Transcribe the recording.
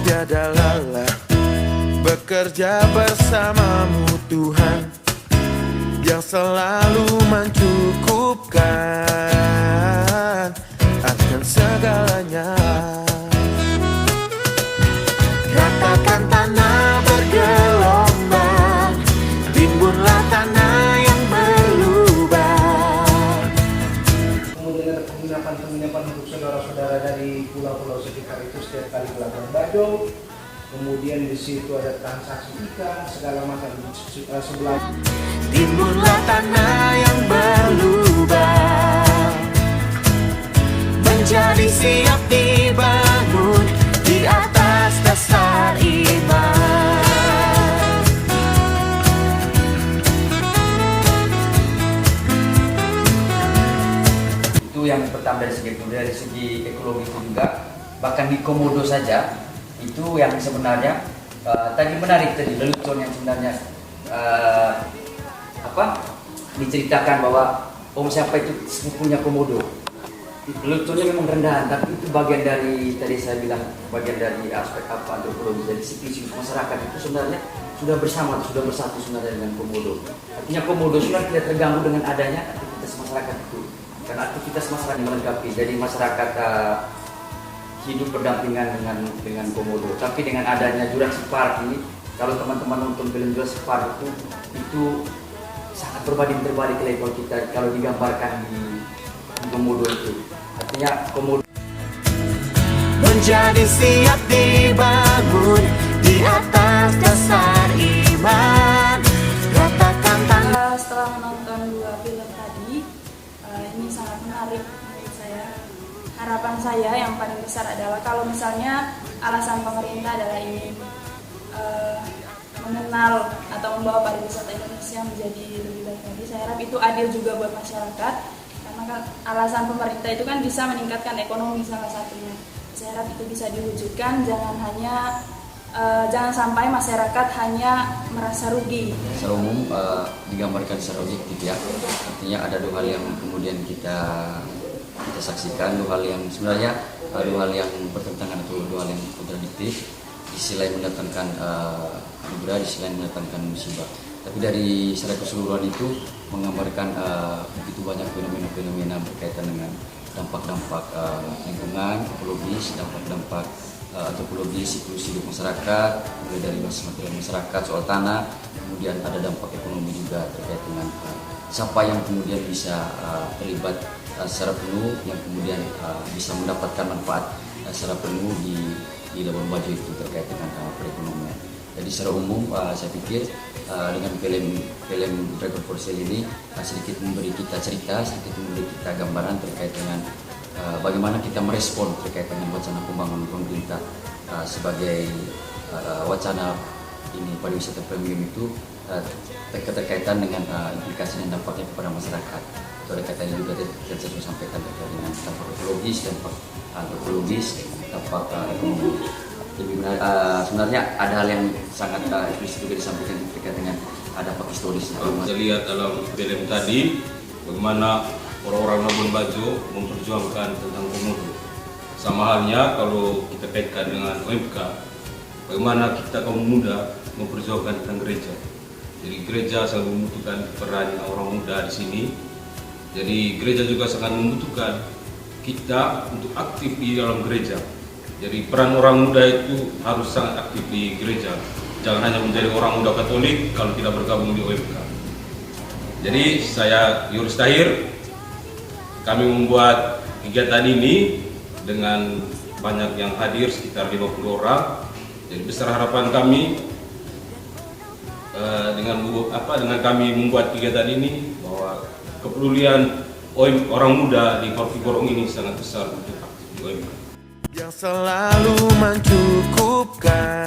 tiada lelah bekerja bersamamu Tuhan yang selalu mencukupkan akan segalanya. Ratakan tanah bergelombang, timbunlah tanah yang berlubang. Kemudian ada penginapan untuk saudara-saudara dari pulau-pulau sekitar itu setiap kali Labuan Bajo. Kemudian di situ ada transaksi ikan segala macam sebelah. Timbunlah tanah yang berlubang, menjadi siap dibangun di atas dasar iman. Itu yang pertama dari segi ekologi juga. Bahkan di Komodo saja itu yang sebenarnya tadi menarik tadi lelucon yang sebenarnya diceritakan bahwa siapa itu sepupunya Komodo. Leluconnya memang rendahan, tapi itu bagian dari tadi saya bilang bagian dari aspek antropologi. Jadi spesies masyarakat itu sebenarnya sudah bersama, sudah bersatu sebenarnya dengan Komodo. Artinya Komodo sudah tidak terganggu dengan adanya aktivitas masyarakat itu, karena aktivitas masyarakat melengkapi. Jadi masyarakat hidup berdampingan dengan Komodo. Tapi dengan adanya Jurassic Park ini, kalau teman-teman nonton film Jurassic Park itu sangat berbanding terbalik level kita kalau digambarkan di Komodo itu. Artinya Komodo menjadi siap dibangun di atas dasar iman. Ratakan tanah. Setelah menonton dua film tadi, ini sangat menarik menurut saya. Harapan saya yang paling besar adalah kalau misalnya alasan pemerintah adalah ingin mengenal atau membawa pariwisata Indonesia menjadi lebih baik lagi, saya harap itu adil juga buat masyarakat, karena kan alasan pemerintah itu kan bisa meningkatkan ekonomi salah satunya. Saya harap itu bisa diwujudkan, jangan sampai masyarakat hanya merasa rugi. secara umum digambarkan secara objektif ya. Artinya ada dua hal yang kemudian kita saksikan, dua hal yang sebenarnya dua hal yang bertentangan atau dua hal yang kontradiktif. Di sisi lain mendatangkan anugerah, di sisi lain mendatangkan musibah. Tapi dari secara keseluruhan itu menggambarkan begitu banyak fenomena-fenomena berkaitan dengan dampak-dampak lingkungan, ekologis, dampak-dampak antropologis, siklus hidup masyarakat, mulai dari basis material masyarakat, soal tanah, kemudian ada dampak ekonomi juga terkait dengan siapa yang kemudian bisa terlibat secara penuh, yang kemudian bisa mendapatkan manfaat secara penuh di Labuan Bajo itu terkait dengan perekonomian. Jadi secara umum saya pikir dengan film Dragon for Sale ini sedikit memberi kita cerita, sedikit memberi kita gambaran terkait dengan bagaimana kita merespon terkait dengan wacana pembangunan pemerintah sebagai wacana ini pariwisata premium itu terkaitan dengan implikasi dan dampaknya kepada masyarakat. Itu ada kaitannya juga yang saya sampaikan terkait dengan dampak ekologis, dampak antropologis, dampak ekonomi. Jadi sebenarnya ada hal yang sangat eksplisit juga disampaikan terkait dengan dampak historis. Kita lihat dalam film tadi bagaimana orang-orang Labuan Bajo memperjuangkan tentang Komodo. Sama halnya kalau kita kaitkan dengan OMK, bagaimana kita kaum muda memperjuangkan tentang gereja. Jadi gereja sangat membutuhkan peran orang muda di sini. Jadi gereja juga sangat membutuhkan kita untuk aktif di dalam gereja. Jadi peran orang muda itu harus sangat aktif di gereja. Jangan hanya menjadi orang muda Katolik kalau tidak bergabung di OMK. Jadi saya Yoris Tahir, kami membuat kegiatan ini dengan banyak yang hadir sekitar 50 orang. Jadi besar harapan kami dengan kami membuat kegiatan ini bahwa kepedulian orang muda di Parvi Gorong ini sangat besar untuk aktif di OMK. Yang selalu mencukupkan